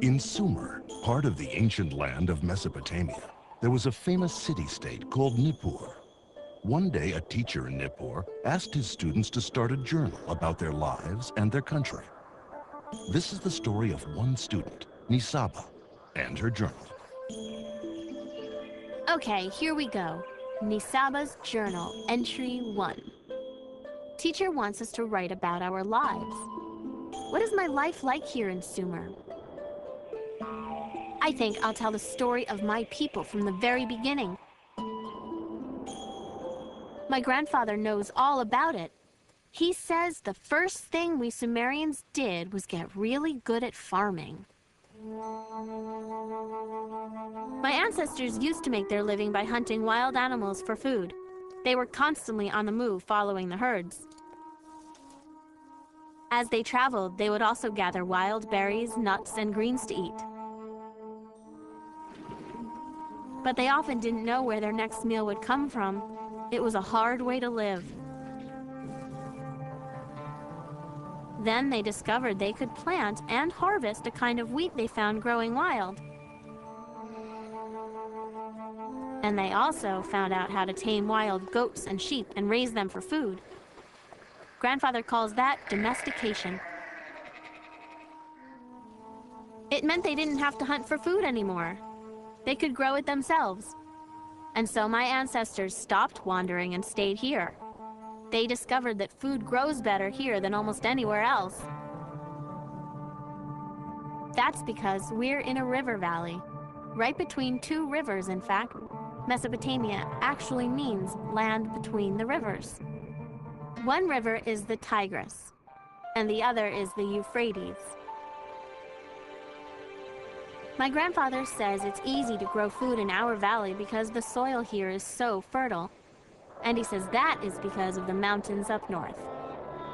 In Sumer, part of the ancient land of Mesopotamia, there was a famous city-state called Nippur. One day, a teacher in Nippur asked his students to start a journal about their lives and their country. This is the story of one student, Nisaba, and her journal. Okay, here we go. Nisaba's Journal, Entry 1. Teacher wants us to write about our lives. What is my life like here in Sumer? I think I'll tell the story of my people from the very beginning. My grandfather knows all about it. He says the first thing we Sumerians did was get really good at farming. My ancestors used to make their living by hunting wild animals for food. They were constantly on the move following the herds. As they traveled, they would also gather wild berries, nuts, and greens to eat. But they often didn't know where their next meal would come from. It was a hard way to live. Then they discovered they could plant and harvest a kind of wheat they found growing wild. And they also found out how to tame wild goats and sheep and raise them for food. Grandfather calls that domestication. It meant they didn't have to hunt for food anymore. They could grow it themselves. And so my ancestors stopped wandering and stayed here. They discovered that food grows better here than almost anywhere else. That's because we're in a river valley, right between two rivers, in fact. Mesopotamia actually means land between the rivers. One river is the Tigris, and the other is the Euphrates. My grandfather says it's easy to grow food in our valley because the soil here is so fertile. And he says that is because of the mountains up north.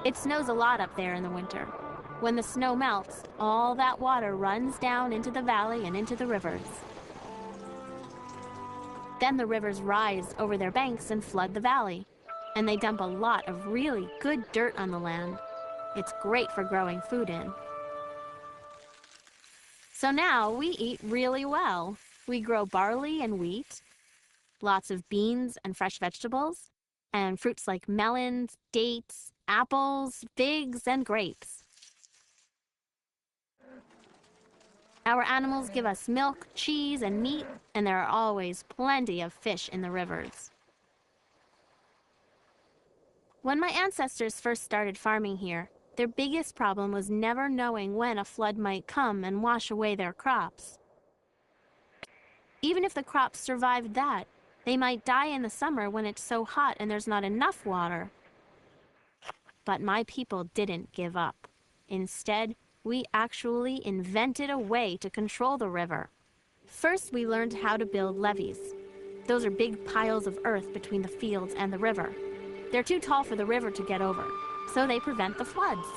It snows a lot up there in the winter. When the snow melts, all that water runs down into the valley and into the rivers. Then the rivers rise over their banks and flood the valley. And they dump a lot of really good dirt on the land. It's great for growing food in. So now we eat really well. We grow barley and wheat, lots of beans and fresh vegetables, and fruits like melons, dates, apples, figs, and grapes. Our animals give us milk, cheese, and meat, and there are always plenty of fish in the rivers. When my ancestors first started farming here, their biggest problem was never knowing when a flood might come and wash away their crops. Even if the crops survived that, they might die in the summer when it's so hot and there's not enough water. But my people didn't give up. Instead, we actually invented a way to control the river. First, we learned how to build levees. Those are big piles of earth between the fields and the river. They're too tall for the river to get over, so they prevent the floods.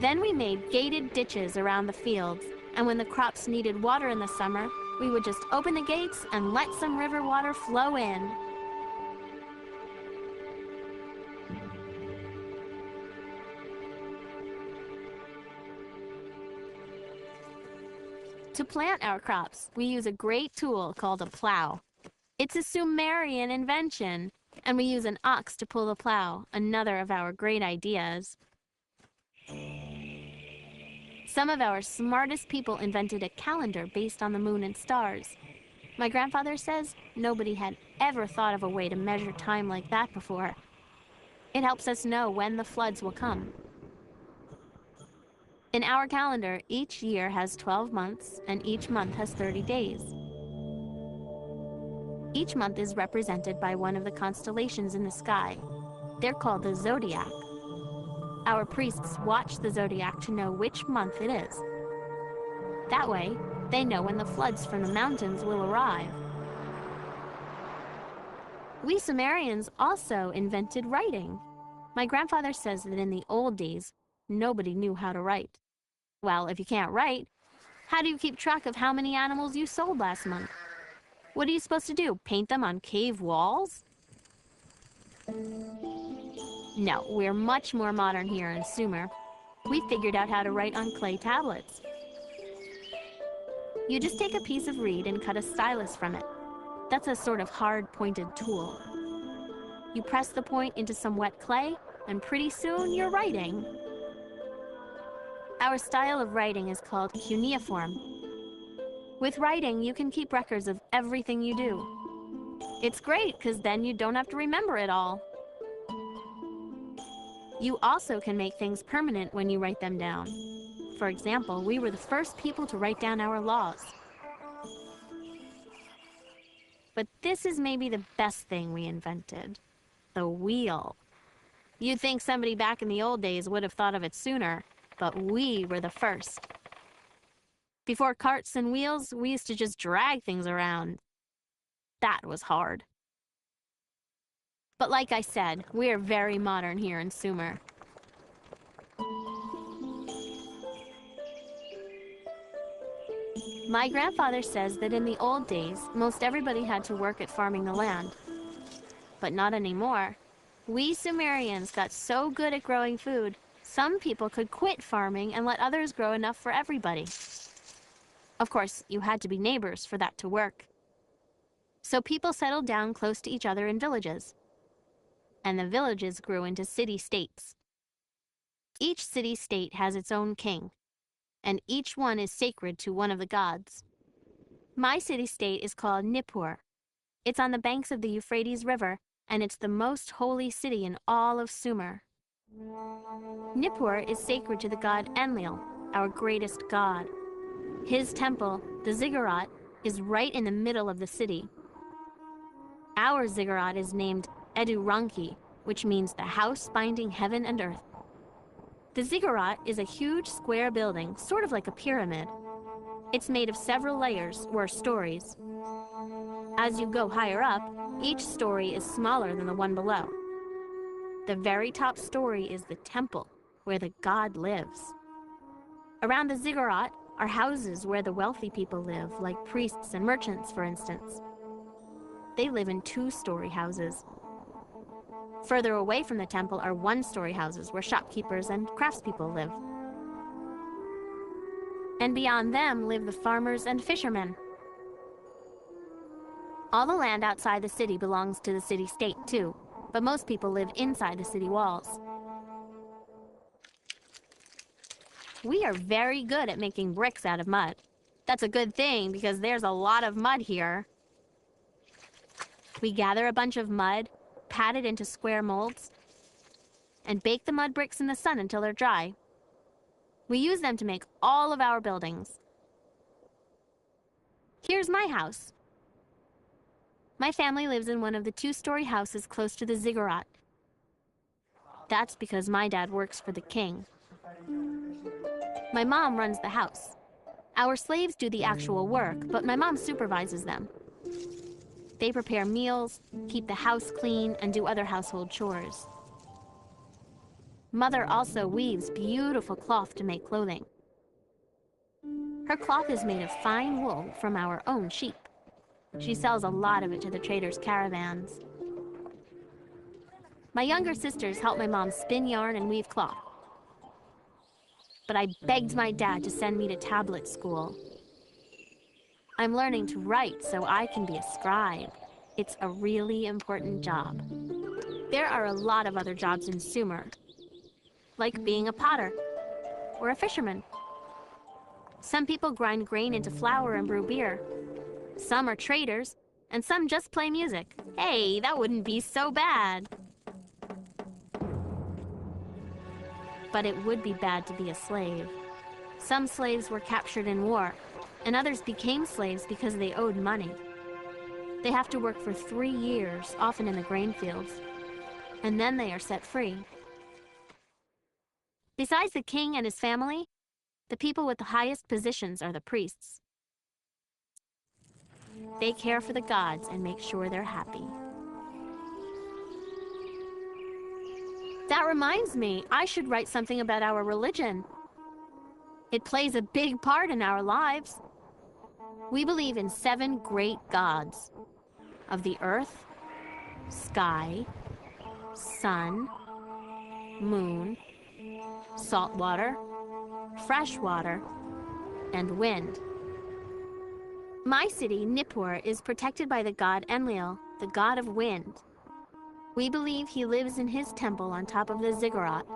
Then we made gated ditches around the fields, and when the crops needed water in the summer, we would just open the gates and let some river water flow in. To plant our crops, we use a great tool called a plow. It's a Sumerian invention, and we use an ox to pull the plow, another of our great ideas. Some of our smartest people invented a calendar based on the moon and stars. My grandfather says nobody had ever thought of a way to measure time like that before. It helps us know when the floods will come. In our calendar, each year has 12 months, and each month has 30 days. Each month is represented by one of the constellations in the sky. They're called the zodiac. Our priests watch the zodiac to know which month it is. That way, they know when the floods from the mountains will arrive. We Sumerians also invented writing. My grandfather says that in the old days, nobody knew how to write. Well, if you can't write, how do you keep track of how many animals you sold last month? What are you supposed to do, paint them on cave walls? No, we're much more modern here in Sumer. we figured out how to write on clay tablets. You just take a piece of reed and cut a stylus from it. That's a sort of hard pointed tool. You press the point into some wet clay, and pretty soon you're writing. Our style of writing is called cuneiform. With writing, you can keep records of everything you do. It's great because then you don't have to remember it all. You also can make things permanent when you write them down. For example, we were the first people to write down our laws. But this is maybe the best thing we invented: the wheel. You'd think somebody back in the old days would have thought of it sooner, but we were the first. Before carts and wheels, we used to just drag things around. That was hard. But like I said, we are very modern here in Sumer. My grandfather says that in the old days, most everybody had to work at farming the land. But not anymore. We Sumerians got so good at growing food, some people could quit farming and let others grow enough for everybody. Of course, you had to be neighbors for that to work. So people settled down close to each other in villages. And the villages grew into city-states. Each city-state has its own king, and each one is sacred to one of the gods. My city-state is called Nippur. It's on the banks of the Euphrates River, and it's the most holy city in all of Sumer. Nippur is sacred to the god Enlil, our greatest god. His temple, the ziggurat, is right in the middle of the city. Our ziggurat is named Eduranki, which means the house binding heaven and earth. The ziggurat is a huge square building, sort of like a pyramid. It's made of several layers, or stories. As you go higher up, each story is smaller than the one below. The very top story is the temple, where the god lives. Around the ziggurat are houses where the wealthy people live, like priests and merchants, for instance. They live in two-story houses. Further away from the temple are one-story houses where shopkeepers and craftspeople live. And beyond them live the farmers and fishermen. All the land outside the city belongs to the city-state too, but most people live inside the city walls. We are very good at making bricks out of mud. That's a good thing because there's a lot of mud here. We gather a bunch of mud, pat it into square molds, and bake the mud bricks in the sun until they're dry. We use them to make all of our buildings. Here's my house. My family lives in one of the two-story houses close to the ziggurat. That's because my dad works for the king. My mom runs the house. Our slaves do the actual work, but my mom supervises them. They prepare meals, keep the house clean, and do other household chores. Mother also weaves beautiful cloth to make clothing. Her cloth is made of fine wool from our own sheep. She sells a lot of it to the traders' caravans. My younger sisters help my mom spin yarn and weave cloth. But I begged my dad to send me to tablet school. I'm learning to write so I can be a scribe. It's a really important job. There are a lot of other jobs in Sumer, like being a potter or a fisherman. Some people grind grain into flour and brew beer. Some are traders, and some just play music. Hey, that wouldn't be so bad. But it would be bad to be a slave. Some slaves were captured in war, and others became slaves because they owed money. They have to work for 3 years, often in the grain fields, and then they are set free. Besides the king and his family, the people with the highest positions are the priests. They care for the gods and make sure they're happy. That reminds me, I should write something about our religion. It plays a big part in our lives. We believe in 7 great gods of the earth, sky, sun, moon, salt water, fresh water, and wind. My city, Nippur, is protected by the god Enlil, the god of wind. We believe he lives in his temple on top of the ziggurat.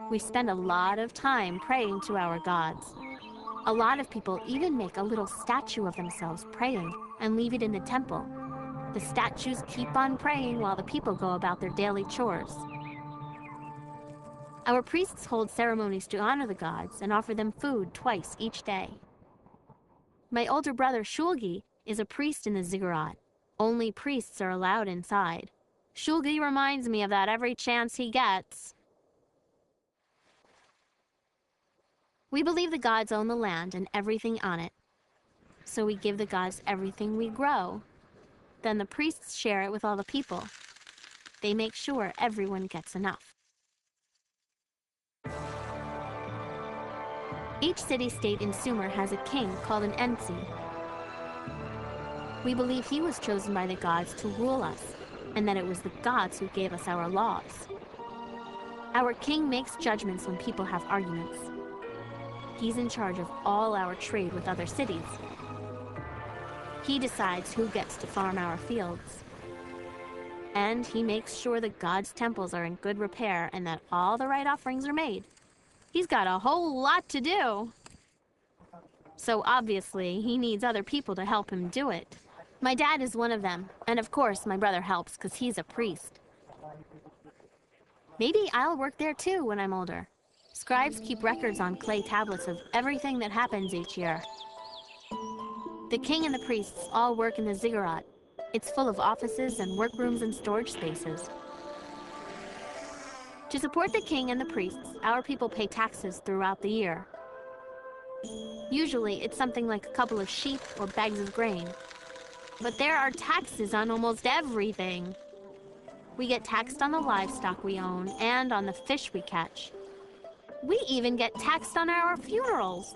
We spend a lot of time praying to our gods. A lot of people even make a little statue of themselves praying and leave it in the temple. The statues keep on praying while the people go about their daily chores. Our priests hold ceremonies to honor the gods and offer them food twice each day. My older brother Shulgi is a priest in the ziggurat. Only priests are allowed inside. Shulgi reminds me of that every chance he gets. We believe the gods own the land and everything on it. So we give the gods everything we grow. Then the priests share it with all the people. They make sure everyone gets enough. Each city-state in Sumer has a king called an Ensi. We believe he was chosen by the gods to rule us, and that it was the gods who gave us our laws. Our king makes judgments when people have arguments. He's in charge of all our trade with other cities. He decides who gets to farm our fields. And he makes sure the gods' temples are in good repair and that all the right offerings are made. He's got a whole lot to do. So obviously, he needs other people to help him do it. My dad is one of them, and of course my brother helps because he's a priest. Maybe I'll work there too when I'm older. Scribes keep records on clay tablets of everything that happens each year. The king and the priests all work in the ziggurat. It's full of offices and workrooms and storage spaces. To support the king and the priests, our people pay taxes throughout the year. Usually, it's something like a couple of sheep or bags of grain. But there are taxes on almost everything. We get taxed on the livestock we own and on the fish we catch. We even get taxed on our funerals.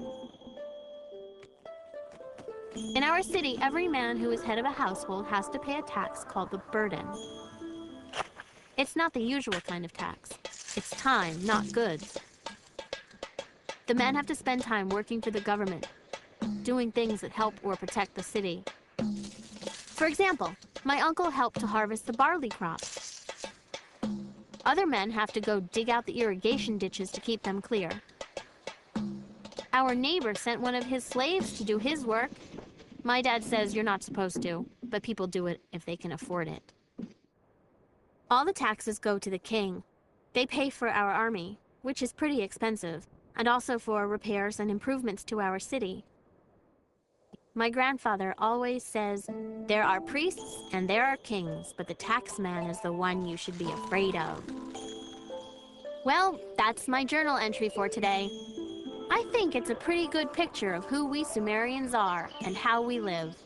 In our city, every man who is head of a household has to pay a tax called the burden. It's not the usual kind of tax. It's time, not goods. The men have to spend time working for the government, doing things that help or protect the city. For example, my uncle helped to harvest the barley crop. Other men have to go dig out the irrigation ditches to keep them clear. Our neighbor sent one of his slaves to do his work. My dad says you're not supposed to, but people do it if they can afford it. All the taxes go to the king. They pay for our army, which is pretty expensive, and also for repairs and improvements to our city. My grandfather always says, there are priests and there are kings, but the tax man is the one you should be afraid of. Well, that's my journal entry for today. I think it's a pretty good picture of who we Sumerians are and how we live.